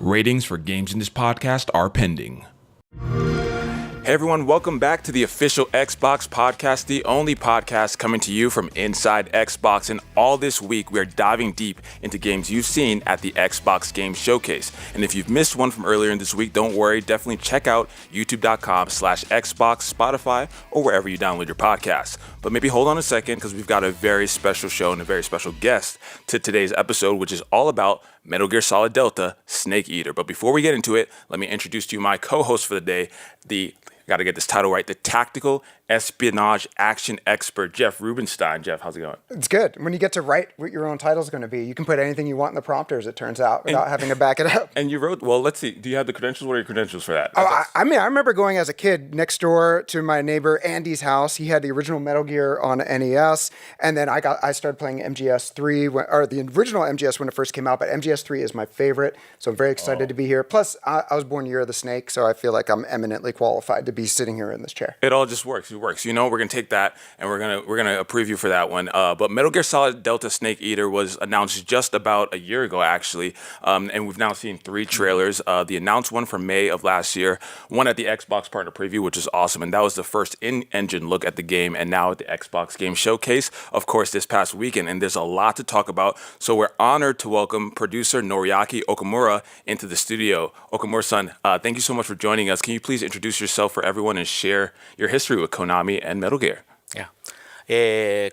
Ratings for games in this podcast are pending. Hey everyone, welcome back to the official Xbox podcast, the only podcast coming to you from inside Xbox. And all this week, we're diving deep into games you've seen at the Xbox Game Showcase. And if you've missed one from earlier in this week, don't worry, definitely check out youtube.com/Xbox, Spotify, or wherever you download your podcasts. But maybe hold on a second, because we've got a very special show and a very special guest to today's episode, which is all about Metal Gear Solid Delta Snake Eater. But before we get into it, let me introduce to you my co-host for the day, got to get this title right, the tactical espionage action expert, Jeff Rubenstein. Jeff, how's it going? It's good. When you get to write what your own title is going to be, you can put anything you want in the prompter, as it turns out, without having to back it up. And you wrote, well, let's see, do you have the credentials? What are your credentials for that? I remember going as a kid next door to my neighbor Andy's house. He had the original Metal Gear on NES, and then I started playing MGS3, or the original MGS when it first came out, but MGS3 is my favorite, so I'm very excited to be here. Plus, I was born Year of the Snake, so I feel like I'm eminently qualified to be sitting here in this chair. It all just works. It works. You know, we're gonna take that and we're gonna preview for that one. But Metal Gear Solid Delta Snake Eater was announced just about a year ago, actually, and we've now seen 3 trailers. The announced one from May of last year, one at the Xbox Partner Preview, which is awesome, and that was the first in-engine look at the game. And now at the Xbox Game Showcase, of course, this past weekend. And there's a lot to talk about. So we're honored to welcome producer Noriaki Okamura into the studio. Okamura-san, thank you so much for joining us. Can you please introduce yourself for everyone and share your history with Konami and Metal Gear? Yeah.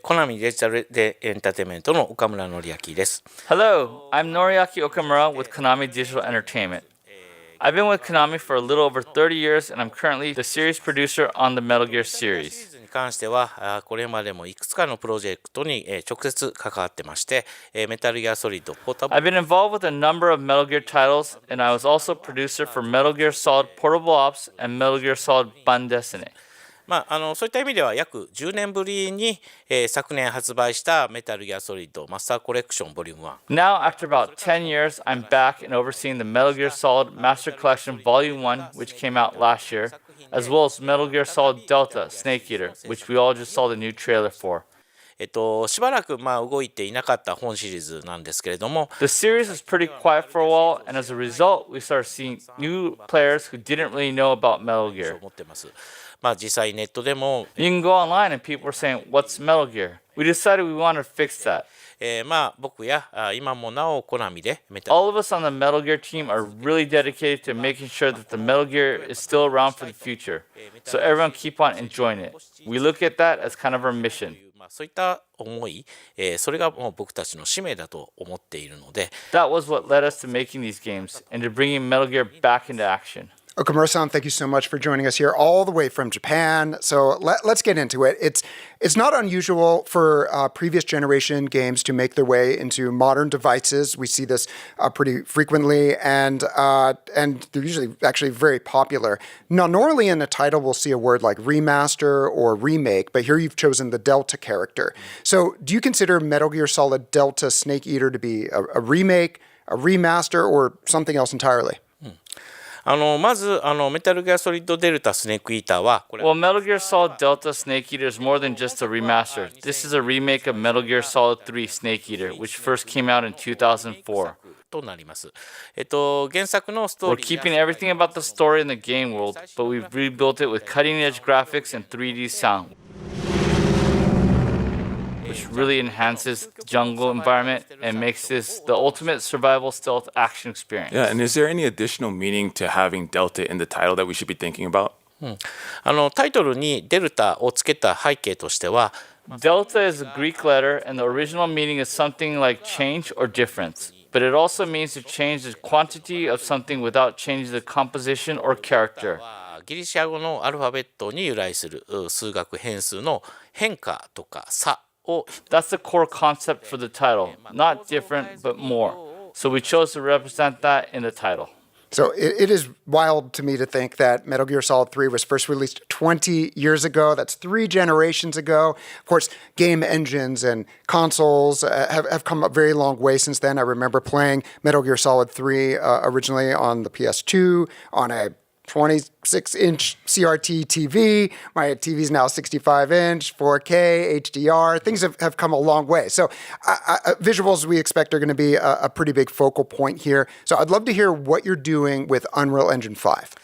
コナミデジタルでエンターテインメントの岡村典明です。Hello, I'm Noriaki Okamura with Konami Digital Entertainment. I've been with Konami for a little over 30 years, and I'm currently the series producer on the Metal Gear series. に関してはこれまでもいくつかのプロジェクトに直接関わってまして、メタルギアソリッドポータブル I've been involved with a number of Metal Gear titles, and I was also producer for Metal Gear Solid Portable Ops and Metal Gear Solid Bandesine. そういった意味では約10年ぶりに、昨年発売したメタルギアソリッドマスターコレクションボリューム1 Now, after about 10 years, I'm back and overseeing the Metal Gear Solid Master Collection Volume 1, which came out last year, as well as Metal Gear Solid Delta Snake Eater, which we all just saw the new trailer for. しばらく動いていなかった本シリーズなんですけれども The series was pretty quiet for a while, and as a result, we started seeing new players who didn't really know about Metal Gear. 思ってます。実際ネットでも You can go online and people were saying, "What's Metal Gear?" We decided we wanted to fix that. 僕や今もなおコナミで All of us on the Metal Gear team are really dedicated to making sure that the Metal Gear is still around for the future, so everyone keep on enjoying it. We look at that as kind of our mission. そういった思い、それがもう僕たちの使命だと思っているので That was what led us to making these games and to bringing Metal Gear back into action. Okamura-san, thank you so much for joining us here all the way from Japan. So let's get into it. It's not unusual for previous generation games to make their way into modern devices. We see this pretty frequently, and they're usually actually very popular. Now, normally in a title, we'll see a word like remaster or remake, but here you've chosen the Delta character. So do you consider Metal Gear Solid Delta Snake Eater to be a remake, a remaster, or something else entirely? まずメタルギアソリッドデルタスネークイーターは Well, Metal Gear Solid Delta Snake Eater is more than just a remaster. This is a remake of Metal Gear Solid 3 Snake Eater, which first came out in 2004. となります。原作のストー We're リー keeping everything about the story in the game world, but we've rebuilt it with cutting-edge graphics and 3D sound, which really enhances the jungle environment and makes this the ultimate survival stealth action experience. Yeah, and is there any additional meaning to having Delta in the title that we should be thinking about? タイトルにデルタをつけた背景としては Delta is a Greek letter, and the original meaning is something like change or difference. But it also means to change the quantity of something without changing the composition or character. ギリシャ語のアルファベットに由来する数学変数の変化とか差 That's the core concept for the title. Not different, but more. So we chose to represent that in the title. So it is wild to me to think that Metal Gear Solid 3 was first released 20 years ago. That's 3 generations ago. Of course, game engines and consoles have come a very long way since then. I remember playing Metal Gear Solid 3 originally on the PS2, on a 26-inch CRT TV. My TV is now 65-inch, 4K, HDR. Things have come a long way. So visuals, we expect, are going to be a pretty big focal point here. So I'd love to hear what you're doing with Unreal Engine 5.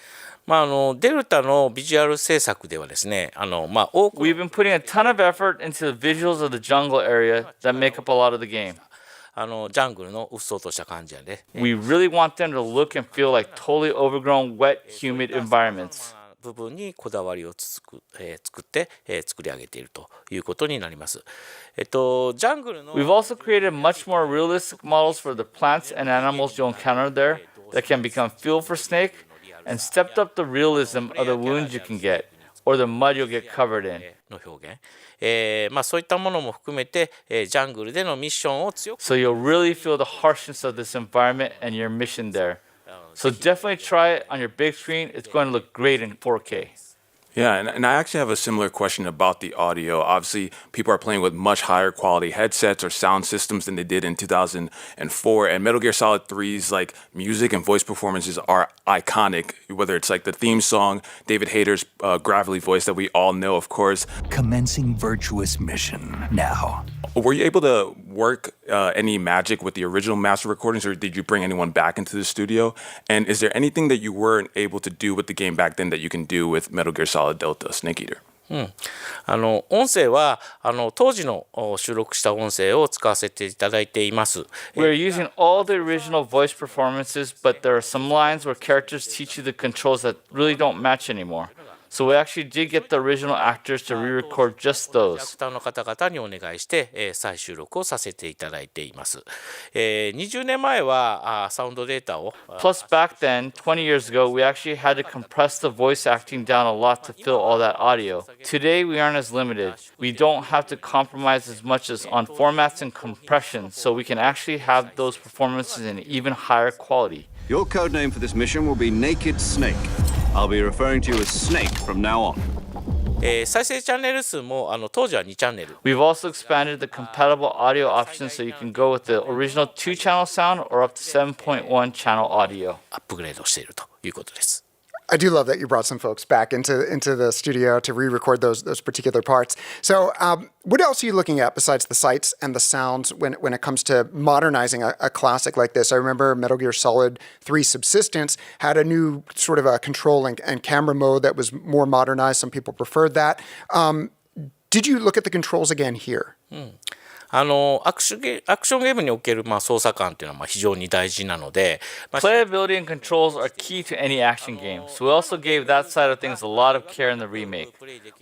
デルタのビジュアル制作ではですね、多く We've been putting a ton of effort into the visuals of the jungle area that make up a lot of the game. ジャングルのうっそうとした感じやで、We really want them to look and feel like totally overgrown, wet, humid environments. 部分にこだわりを作って作り上げているということになります。ジャングルの We've also created much more realistic models for the plants and animals you'll encounter there that can become fuel for Snake, and stepped up the realism of the wounds you can get or the mud you'll get covered in. の表現、そういったものも含めて、ジャングルでのミッションを強く So you'll really feel the harshness of this environment and your mission there. So definitely try it on your big screen. It's going to look great in 4K. Yeah, and I actually have a similar question about the audio. Obviously, people are playing with much higher quality headsets or sound systems than they did in 2004. And Metal Gear Solid 3's like music and voice performances are iconic. Whether it's like the theme song, David Hayter's gravelly voice that we all know, of course. Commencing virtuous mission now. Were you able to work any magic with the original master recordings, or did you bring anyone back into the studio? And is there anything that you weren't able to do with the game back then that you can do with Metal Gear Solid Delta Snake Eater? 音声は当時の収録した音声を使わせていただいています。 We're using all the original voice performances, but there are some lines where characters teach you the controls that really don't match anymore. So we actually did get the original actors to re-record just キャラ those. クターの方々にお願いして、再収録をさせていただいています。20年前はサウンドデータを Plus, back then, 20 years ago, we actually had to compress the voice acting down a lot to fill all that audio. Today, we aren't as limited. We don't have to compromise as much as on formats and compression, so we can actually have those performances in even higher quality. Your codename for this mission will be Naked Snake. I'll be referring to you as Snake from now on. 再生チャンネル数も当時は2チャンネル We've also expanded the compatible audio options so you can go with the original 2-channel sound or up to 7.1 channel audio. アップグレードしているということです。 I do love that you brought some folks back into the studio to re-record those particular parts. So what else are you looking at besides the sights and the sounds when it comes to modernizing a classic like this? I remember Metal Gear Solid 3 Subsistence had a new sort of a control and camera mode that was more modernized. Some people preferred that. Did you look at the controls again here? アクションゲームにおける操作感っていうのは非常に大事なので、Playability and controls are key to any action game, so we also gave that side of things a lot of care in the remake.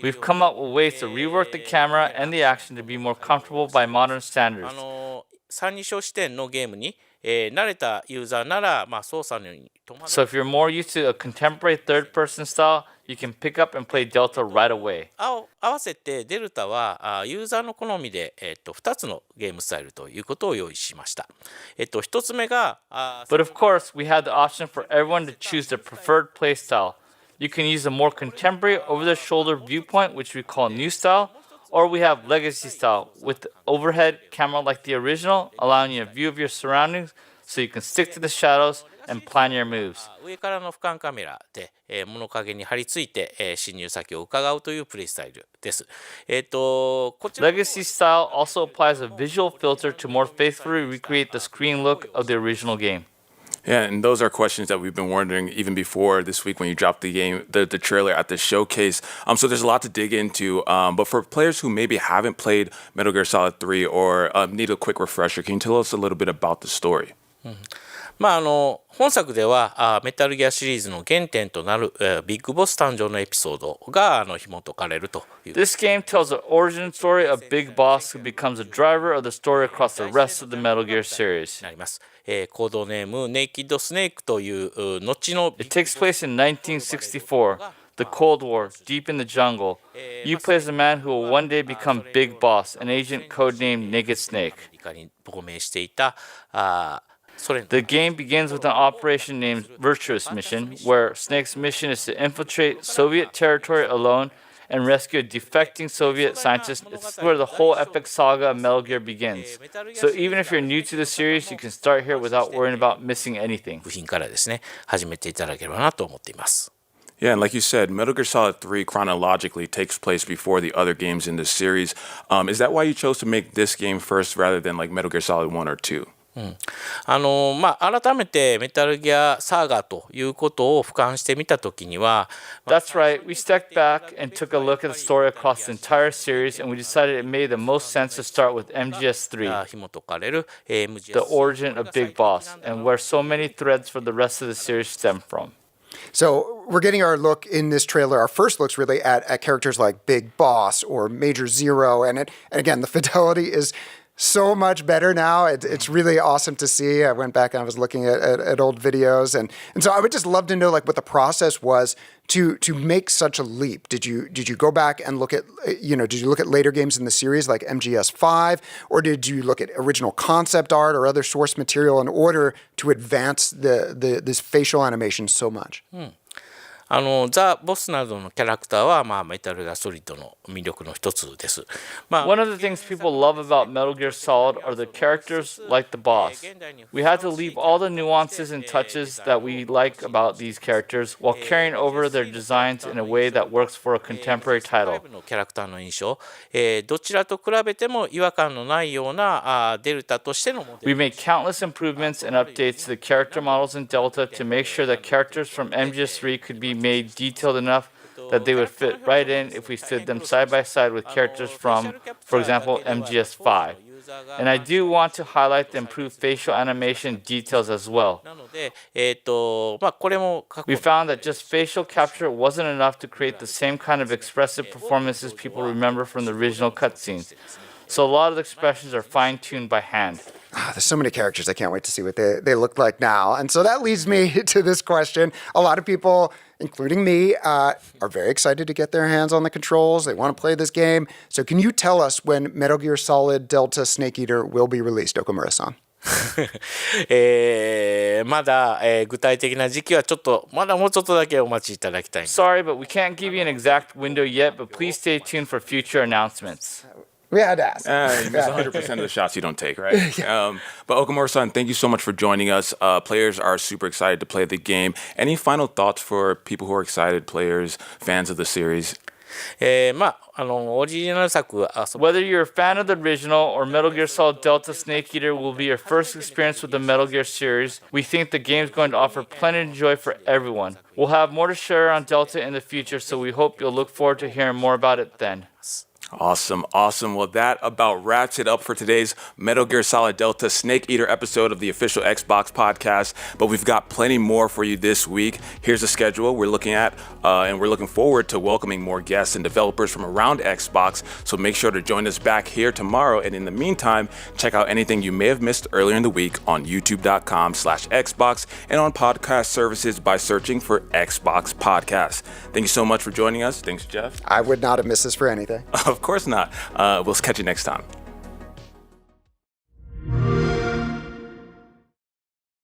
We've come up with ways to rework the camera and the action to be more comfortable by modern standards. 三人称視点のゲームに、慣れたユーザーなら、操作に伴う So if you're more used to a contemporary third-person style, you can pick up and play Delta right away. 合わせてデルタはユーザーの好みで、2つのゲームスタイルということを用意しました。1つ目が But of course, we had the option for everyone to choose their preferred play style. You can use a more contemporary over-the-shoulder viewpoint, which we call New Style, or we have Legacy Style with the overhead camera like the original, allowing you a view of your surroundings so you can stick to the shadows and plan your moves. 上からの俯瞰カメラで、物陰に張り付いて、侵入先を伺うというプレイスタイルです。こちら Legacy Style also applies a visual filter to more faithfully recreate the screen look of the original game. Yeah, and those are questions that we've been wondering even before this week when you dropped the trailer at the showcase. So there's a lot to dig into. But for players who maybe haven't played Metal Gear Solid 3 or need a quick refresher, can you tell us a little bit about the story? 本作ではメタルギアシリーズの原点となるビッグボス誕生のエピソードが紐解かれるという。 This game tells the origin story of Big Boss who becomes a driver of the story across the rest of the Metal Gear series. なります。コードネームネイキッドスネークという後の It takes place in 1964, the Cold War, deep in the jungle. You play as a man who will one day become Big Boss, an agent codenamed Naked Snake. アメリカに亡命していたソ連 The game begins with an operation named Virtuous Mission, where Snake's mission is to infiltrate Soviet territory alone and rescue a defecting Soviet scientist. It's where the whole epic saga of Metal Gear begins. So even if you're new to the series, you can start here without worrying about missing anything. 部品からですね始めていただければなと思っています。Yeah, and like you said, Metal Gear Solid 3 chronologically takes place before the other games in the series. Is that why you chose to make this game first rather than like Metal Gear Solid 1 or 2? 改めてメタルギアサーガということを俯瞰してみたときには、That's right, we stepped back and took a look at the story across the entire series, and we decided it made the most sense to start with MGS3, 紐解かれる the origin of Big Boss, and where so many threads for the rest of the series stem from. So we're getting our look in this trailer, our first looks really at characters like Big Boss or Major Zero. And again, the fidelity is so much better now. It's really awesome to see. I went back and I was looking at old videos. And so I would just love to know like what the process was to make such a leap. Did you go back and look at, did you look at later games in the series like MGS5? Or did you look at original concept art or other source material in order to advance this facial animation so much? ザ・ボスなどのキャラクターは、メタルギアソリッドの魅力の一つです。One of the things people love about Metal Gear Solid are the characters like the boss. We had to leave all the nuances and touches that we like about these characters while carrying over their designs in a way that works for a contemporary title. キャラクターの印象、どちらと比べても違和感のないようなデルタとしてのモデ We ル。 made countless improvements and updates to the character models in Delta to make sure that characters from MGS3 could be made detailed enough that they would fit right in if we stood them side by side with characters from, for example, MGS5. And I do want to highlight the improved facial animation details as well. なので、これも過去 We found that just facial capture wasn't enough to create the same kind of expressive performances people remember from the original cutscenes. So a lot of the expressions are fine-tuned by hand. There's so many characters. I can't wait to see what they look like now. And so that leads me to this question. A lot of people, including me, are very excited to get their hands on the controls. They want to play this game. So can you tell us when Metal Gear Solid Delta Snake Eater will be released, Okamura-san? まだ、具体的な時期はちょっとまだもうちょっとだけお待ちいただきたい。 Sorry, but we can't give you an exact window yet, but please stay tuned for future announcements. We had to ask. You miss 100% of the shots you don't take, right? But Okamura-san, thank you so much for joining us. Players are super excited to play the game. Any final thoughts for people who are excited, players, fans of the series? オリジナル作 Whether you're a fan of the original or Metal Gear Solid Delta Snake Eater will be your first experience with the Metal Gear series, we think the game's going to offer plenty of joy for everyone. We'll have more to share on Delta in the future, so we hope you'll look forward to hearing more about it then. Awesome. Well, that about wraps it up for today's Metal Gear Solid Delta Snake Eater episode of the official Xbox podcast. But we've got plenty more for you this week. Here's the schedule we're looking at, and we're looking forward to welcoming more guests and developers from around Xbox. So make sure to join us back here tomorrow. And in the meantime, check out anything you may have missed earlier in the week on youtube.com/Xbox and on podcast services by searching for Xbox Podcast. Thank you so much for joining us. Thanks, Jeff. I would not have missed this for anything. Of course not. We'll catch you next time.